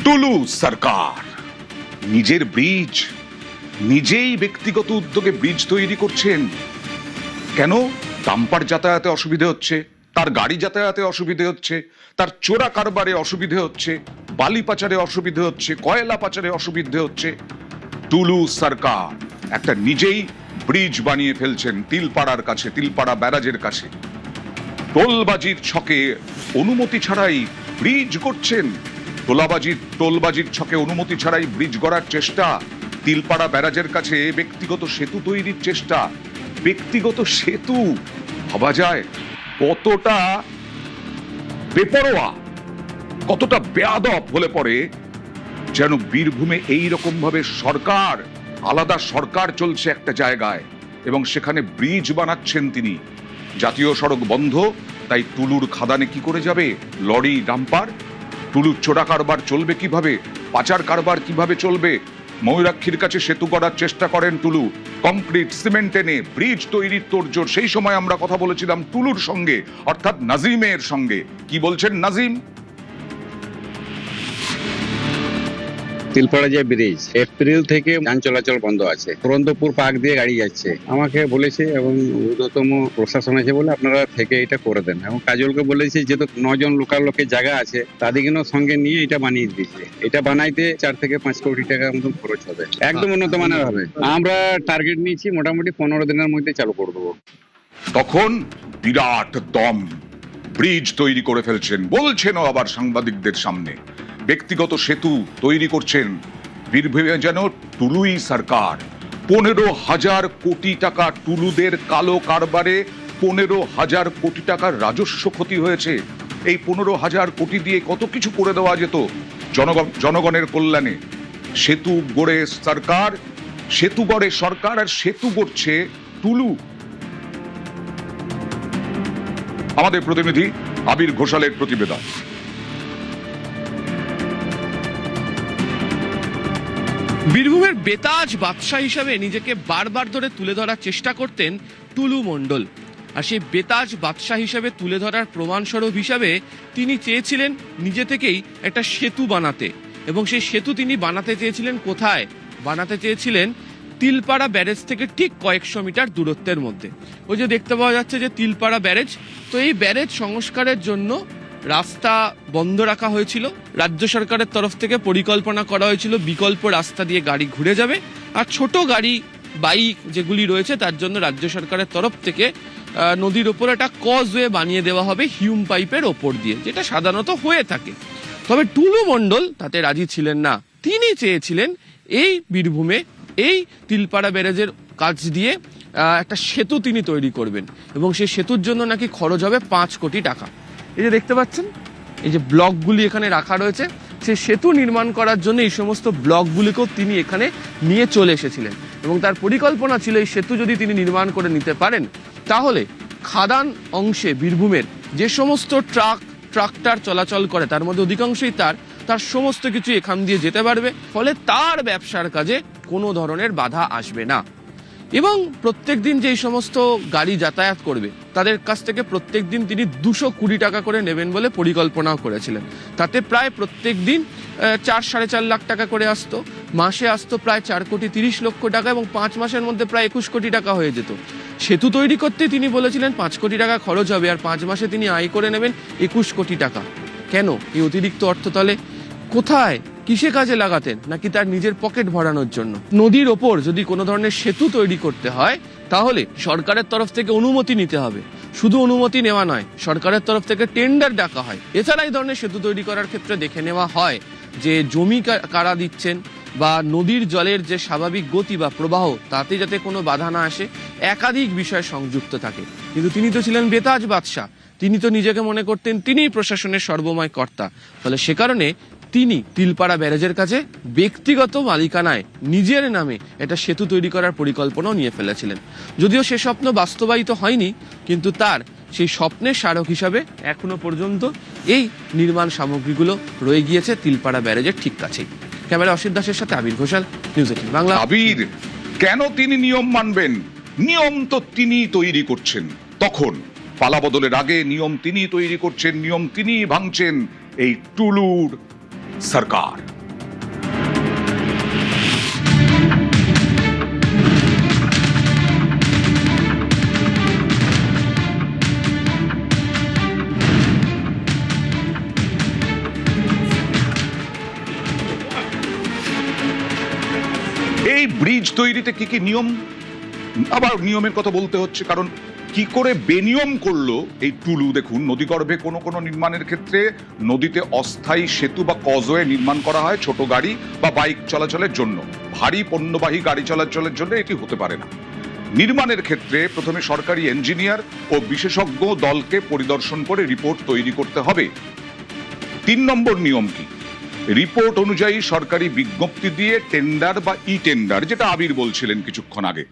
টুলু সরকার নিজের ব্রিজ নিজেই ব্যক্তিগত উদ্যোগে ব্রিজ তৈরি করছেন। কেন? ডাম্পার যাতায়াতে অসুবিধে হচ্ছে, তার গাড়ি যাতায়াতে অসুবিধে হচ্ছে, তার চোরা কারবারে অসুবিধে হচ্ছে, বালি পাচারে অসুবিধে হচ্ছে, কয়লা পাচারে অসুবিধে হচ্ছে। টুলু সরকার একটা নিজেই ব্রিজ বানিয়ে ফেলছেন তিলপাড়ার কাছে, তিলপাড়া ব্যারাজের কাছে। টোলবাজির ছকে অনুমতি ছাড়াই ব্রিজ করছেন। টোলবাজির ছকে অনুমতি ছাড়াই ব্রিজ গড়ার চেষ্টা, তিলপাড়া ব্যারাজের কাছে ব্যক্তিগত সেতু তৈরির চেষ্টা। ব্যক্তিগত সেতু ভাবা যায় কতটা বেপরোয়া, কতটা বেয়াদব হলে পরে যেন বীরভূমে এইরকম ভাবে সরকার, আলাদা সরকার চলছে একটা জায়গায় এবং সেখানে ব্রিজ বানাচ্ছেন তিনি। জাতীয় সড়ক বন্ধ, তাই টুলুর খাদানে কি করে যাবে লরি ডাম্পার? টুলুর চোরা কারবার চলবে কিভাবে? পাচার কারবার কিভাবে চলবে? ময়ূরাক্ষীর কাছে সেতু করার চেষ্টা করেন টুলু, কংক্রিট সিমেন্ট এনে ব্রিজ তৈরির তোড়জোড়। সেই সময় আমরা কথা বলেছিলাম টুলুর সঙ্গে, অর্থাৎ নাজিমের সঙ্গে। কি বলছেন নাজিম? তিলপাড়া যে ব্রিজ, এপ্রিল থেকে যান চলাচল বন্ধ আছে। পুরন্দরপুর পার্ক দিয়ে গাড়ি যাচ্ছে। আমাকে বলেছে এবং ঊর্ধ্বতম প্রশাসন আছে বলে আপনারা থেকে এটা করে দেন, এবং কাজলকে বলেছে যেহেতু 9 জন লোকাল লোকের জায়গা আছে তাদেরকেও সঙ্গে নিয়ে এটা বানিয়ে দিচ্ছে। এটা বানাইতে 4 থেকে 5 কোটি টাকা মতন খরচ হবে, একদম উন্নত মানের হবে। আমরা টার্গেট নিয়েছি মোটামুটি 15 দিনের মধ্যে চালু করে দেবো। তখন বিরাট দম ব্রিজ তৈরি করে ফেলছেন, বলছেনও আবার সাংবাদিকদের সামনে। ব্যক্তিগত সেতু তৈরি করছেন বীরভূমে যেন টুলুই সরকার। 15,000 কোটি টাকা টুলুদের কালো কারবারে 15,000 কোটি টাকার রাজস্ব ক্ষতি হয়েছে। এই 15,000 কোটি দিয়ে কত কিছু করে দেওয়া যেত জনগণের কল্যাণে। সেতু গড়ে সরকার, সেতু গড়ে সরকার আর সেতু গড়ছে টুলু। আমাদের প্রতিনিধি আবির ঘোষালের প্রতিবেদন। বীরভূমের বেতাজ বাদশাহ হিসাবে নিজেকে বারবার ধরে তুলে ধরার চেষ্টা করতেন টুলু মণ্ডল। আর সেই বেতাজ বাদশাহ হিসাবে তুলে ধরার প্রমাণস্বরূপ হিসাবে তিনি চেয়েছিলেন নিজে থেকেই একটা সেতু বানাতে, এবং সেই সেতু তিনি বানাতে চেয়েছিলেন কোথায়? বানাতে চেয়েছিলেন তিলপাড়া ব্যারেজ থেকে ঠিক কয়েকশো মিটার দূরত্বের মধ্যে। ওই যে দেখতে পাওয়া যাচ্ছে যে তিলপাড়া ব্যারেজ, তো এই ব্যারেজ সংস্কারের জন্য রাস্তা বন্ধ রাখা হয়েছিল। রাজ্য সরকারের তরফ থেকে পরিকল্পনা করা হয়েছিল বিকল্প রাস্তা দিয়ে গাড়ি ঘুরে যাবে, আর ছোট গাড়ি বাইক যেগুলি রয়েছে তার জন্য রাজ্য সরকারের তরফ থেকে নদীর ওপর একটা কজওয়ে বানিয়ে দেওয়া হবে হিউম পাইপের ওপর দিয়ে, যেটা সাধারণত হয়ে থাকে। তবে টুলু মণ্ডল তাতে রাজি ছিলেন না। তিনি চেয়েছিলেন এই বীরভূমে এই তিলপাড়া ব্যারেজের কাজ দিয়ে একটা সেতু তিনি তৈরি করবেন, এবং সেই সেতুর জন্য নাকি খরচ হবে 5 কোটি টাকা। এই যে দেখতে পাচ্ছেন এই যে ব্লকগুলি এখানে রাখা রয়েছে, সেই সেতু নির্মাণ করার জন্য এই সমস্ত ব্লকগুলিকেও তিনি এখানে নিয়ে চলে এসেছিলেন, এবং তার পরিকল্পনা ছিল এই সেতু যদি তিনি নির্মাণ করে নিতে পারেন তাহলে খাদান অংশে বীরভূমের যে সমস্ত ট্রাক্টর চলাচল করে তার মধ্যে অধিকাংশই তার সমস্ত কিছু এখান দিয়ে যেতে পারবে, ফলে তার ব্যবসার কাজে কোনো ধরনের বাধা আসবে না। এবং প্রত্যেক দিন যেই সমস্ত গাড়ি যাতায়াত করবে তাদের কাছ থেকে প্রত্যেক দিন তিনি 220 টাকা করে নেবেন বলে পরিকল্পনাও করেছিলেন। তাতে প্রায় প্রত্যেক দিন 4-4.5 লাখ টাকা করে আসতো, মাসে আসতো প্রায় 4,30,00,000 টাকা, এবং 5 মাসের মধ্যে প্রায় 21 কোটি টাকা হয়ে যেত। সেতু তৈরি করতে তিনি বলেছিলেন 5 কোটি টাকা খরচ হবে, আর 5 মাসে তিনি আয় করে নেবেন 21 কোটি টাকা। কেন এই অতিরিক্ত অর্থ তাহলে কোথায়, কিসে কাজে লাগাতেন? নাকি তার নিজের পকেট ভরানোর জন্য? নদীর ওপর যদি কোনো ধরনের সেতু তৈরি করতে হয় তাহলে সরকারের তরফ থেকে অনুমতি নিতে হবে। শুধু অনুমতি নেওয়া নয়, সরকারের তরফ থেকে টেন্ডার ডাকা হয়। এছাড়া এই ধরনের সেতু তৈরি করার ক্ষেত্রে দেখে নেওয়া হয় যে জমি কারা দিচ্ছেন, বা নদীর জলের যে স্বাভাবিক গতি বা প্রবাহ তাতে যাতে কোনো বাধা না আসে। একাধিক বিষয় সংযুক্ত থাকে। কিন্তু তিনি তো ছিলেন বেতাজ বাদশাহ, তিনি তো নিজেকে মনে করতেন তিনিই প্রশাসনের সর্বময় কর্তা। ফলে সে কারণে তিনি তিলপাড়া ব্যারেজের কাছে ব্যক্তিগত মালিকানায় নিজের নামে একটা সেতু তৈরি করার পরিকল্পনাও নিয়ে ফেলেছিলেন। যদিও সে স্বপ্ন বাস্তবায়িত হয়নি, কিন্তু তার সেই স্বপ্নের স্মারক হিসাবে এখনো পর্যন্ত এই নির্মাণ সামগ্রীগুলো রয়ে গিয়েছে তিলপাড়া ব্যারেজের ঠিক কাছেই। ক্যামেরা অসিত দাসের সাথে আবির ঘোষাল, নিউজ 18 বাংলা। আবির, কেন তিনি নিয়ম মানবেন? নিয়ম তো তিনি তৈরি করছেন। তখন পালা বদলের আগে নিয়ম তিনি তৈরি করছেন, নিয়ম তিনি ভাঙছেন। এই টুলুর সরকার। এই ব্রিজ তৈরিতে কি কি নিয়ম, আবার নিয়মের কথা বলতে হচ্ছে, কারণ কি করে বেনিয়ম করলো এই টুলু। দেখুন, নদীগর্ভে কোনো কোনো নির্মাণের ক্ষেত্রে নদীতে অস্থায়ী সেতু বা কজওয়ে নির্মাণ করা হয় ছোট গাড়ি বা বাইক চলাচলের জন্য, ভারী পণ্যবাহী গাড়ি চলাচলের জন্য এটি হতে পারে না। নির্মাণের ক্ষেত্রে প্রথমে সরকারি ইঞ্জিনিয়ার ও বিশেষজ্ঞ দলকে পরিদর্শন করে রিপোর্ট তৈরি করতে হবে। 3 নম্বর নিয়ম কি, রিপোর্ট অনুযায়ী সরকারি বিজ্ঞপ্তি দিয়ে টেন্ডার বা ই টেন্ডার, যেটা আবির বলছিলেন কিছুক্ষণ আগে।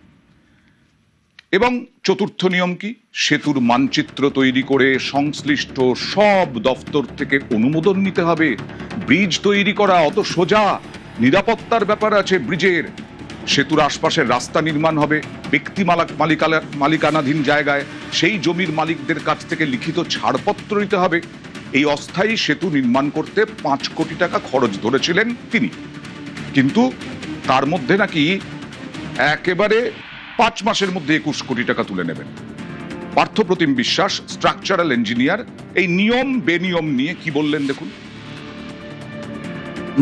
এবং 4র্থ নিয়ম কি, সেতুর মানচিত্র তৈরি করে সংশ্লিষ্ট সব দপ্তর থেকে অনুমোদন নিতে হবে। ব্রিজ তৈরি করা অত সোজা? নিরাপত্তার ব্যাপার আছে ব্রিজের। সেতুর আশপাশের রাস্তা নির্মাণ হবে ব্যক্তি মালিকানাধীন জায়গায়, সেই জমির মালিকদের কাছ থেকে লিখিত ছাড়পত্র নিতে হবে। এই অস্থায়ী সেতু নির্মাণ করতে 5 কোটি টাকা খরচ ধরেছিলেন তিনি, কিন্তু তার মধ্যে নাকি একেবারে 5 মাসের মধ্যে 21 কোটি টাকা তুলে নেবেন। পার্থপ্রতিম বিশ্বাস, স্ট্রাকচারাল ইঞ্জিনিয়ার, এই নিয়ম বেনিয়ম নিয়ে কি বললেন দেখুন।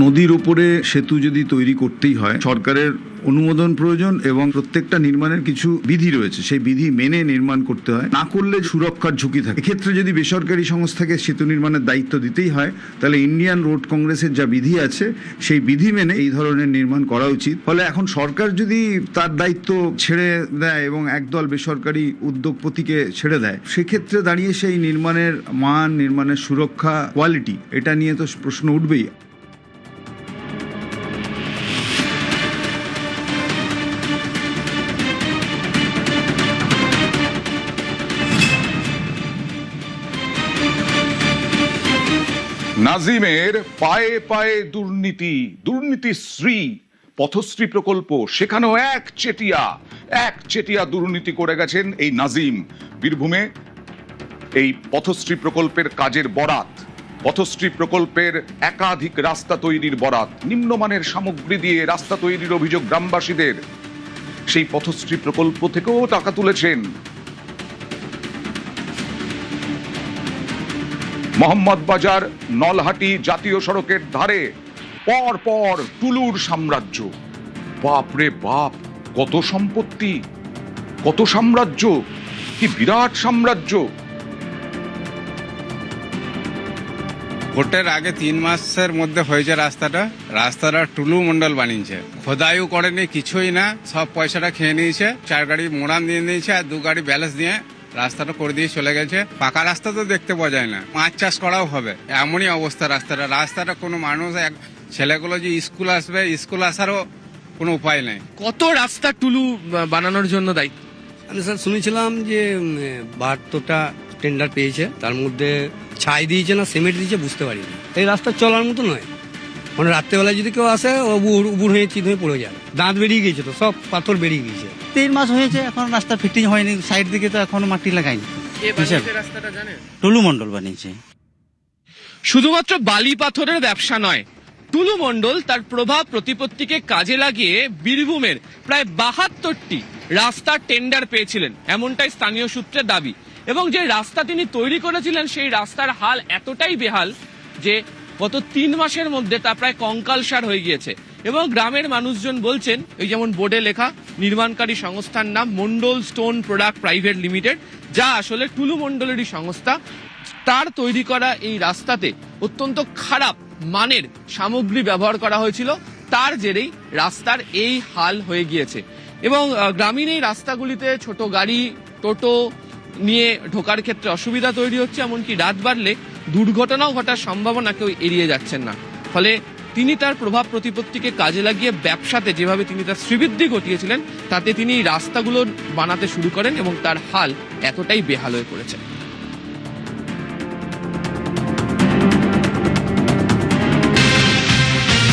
নদীর উপরে সেতু যদি তৈরি করতেই হয়, সরকারের অনুমোদন প্রয়োজন এবং প্রত্যেকটা নির্মাণের কিছু বিধি রয়েছে, সেই বিধি মেনে নির্মাণ করতে হয়। না করলে সুরক্ষার ঝুঁকি থাকে। এক্ষেত্রে যদি বেসরকারি সংস্থাকে সেতু নির্মাণের দায়িত্ব দিতেই হয়, তাহলে ইন্ডিয়ান রোড কংগ্রেসের যা বিধি আছে সেই বিধি মেনে এই ধরনের নির্মাণ করা উচিত। ফলে এখন সরকার যদি তার দায়িত্ব ছেড়ে দেয় এবং একদল বেসরকারি উদ্যোগপতিকে ছেড়ে দেয়, সেক্ষেত্রে দাঁড়িয়ে সেই নির্মাণের মান, নির্মাণের সুরক্ষা, কোয়ালিটি, এটা নিয়ে তো প্রশ্ন উঠবেই। নাজিমের পায়ে পায়ে দুর্নীতি, দুর্নীতিশ্রী পথশ্রী প্রকল্প, সেখানেও এক চেটিয়া দুর্নীতি করে গেছেন এই নাজিম। বীরভূমে এই পথশ্রী প্রকল্পের কাজের বরাত, পথশ্রী প্রকল্পের একাধিক রাস্তা তৈরির বরাত, নিম্নমানের সামগ্রী দিয়ে রাস্তা তৈরির অভিযোগ গ্রামবাসীদের। সেই পথশ্রী প্রকল্প থেকেও টাকা তুলেছেন। মোহাম্মদ বাজার নলহাটি জাতীয় সড়কের ধারে পর পর টুলুর সাম্রাজ্য। বাপরে বাপ, কত সম্পত্তি, কত সাম্রাজ্য, কি বিরাট সাম্রাজ্য। ভোটের আগে 3 মাসের মধ্যে হয়েছে রাস্তাটা টুলু মন্ডল বানিয়েছে। খোদাইও করেনি, কিছুই না, সব পয়সাটা খেয়ে নিয়েছে। 4 গাড়ি মোড়ান দিয়ে নিয়েছে আর 2 গাড়ি ব্যালেন্স দিয়ে রাস্তাটা করে দিয়ে চলে গেছে। পাকা রাস্তা তো দেখতে পাওয়া যায় না, মাছ চাষ করাও হবে, এমনই অবস্থা রাস্তাটা কোনো মানুষ, ছেলেগুলো যে স্কুল আসবে, স্কুল আসারও কোনো উপায় নেই। কত রাস্তা টুলু বানানোর জন্য দায়িত্ব? আমি স্যার শুনেছিলাম যে 72টা টেন্ডার পেয়েছে, তার মধ্যে ছাই দিয়েছে না সিমেন্ট দিয়েছে বুঝতে পারিনি। এই রাস্তা চলার মতো নয়, মানে রাত্রেবেলায় যদি কেউ আসে ও উবুর হয়ে চিত হয়ে পড়ে যাবে। দাঁত বেরিয়ে গিয়েছে, তো সব পাথর বেরিয়ে গিয়েছে। 3 মাস হয়েছে, এখন রাস্তা ফিটিং হয়নি, সাইড দিকে তো এখনো মাটি লাগায়নি। রাস্তাটা জানেন? টুলু মন্ডল বানিয়েছে। শুধুমাত্র বালি পাথরের ব্যবসা নয়, টুলু মণ্ডল তার প্রভাব প্রতিপত্তিকে কাজে লাগিয়ে বীরভূমের প্রায় 72টি রাস্তার টেন্ডার পেয়েছিলেন, এমনটাই স্থানীয় সূত্রে দাবি। এবং যে রাস্তা তিনি তৈরি করেছিলেন সেই রাস্তার হাল এতটাই বেহাল যে গত 3 মাসের মধ্যে তা প্রায় কঙ্কালসার হয়ে গিয়েছে। এবং গ্রামের মানুষজন বলছেন, এই যেমন বোর্ডে লেখা, নির্মাণকারী সংস্থার নাম Mondal stone product private limited, যা আসলে টুলু মণ্ডলেরই সংস্থা। তার তৈরি করা এই রাস্তাতে অত্যন্ত খারাপ মানের সামগ্রী ব্যবহার করা হয়েছিল, তার জেরেই রাস্তার এই হাল হয়ে গিয়েছে। এবং গ্রামীণ এই রাস্তাগুলিতে ছোট গাড়ি, টোটো নিয়ে ঢোকার ক্ষেত্রে অসুবিধা তৈরি হচ্ছে, এমনকি রাত বাড়লে দুর্ঘটনাও ঘটার সম্ভাবনা কেউ এড়িয়ে যাচ্ছেন না। ফলে তিনি তার প্রভাব প্রতিপত্তিকে কাজে লাগিয়ে ব্যবসাতে যেভাবে তিনি তার শ্রীবৃদ্ধি ঘটিয়েছিলেন, তাতে তিনি রাস্তাগুলো বানাতে শুরু করেন এবং তার হাল এতটাই বেহাল হয়ে পড়েছে।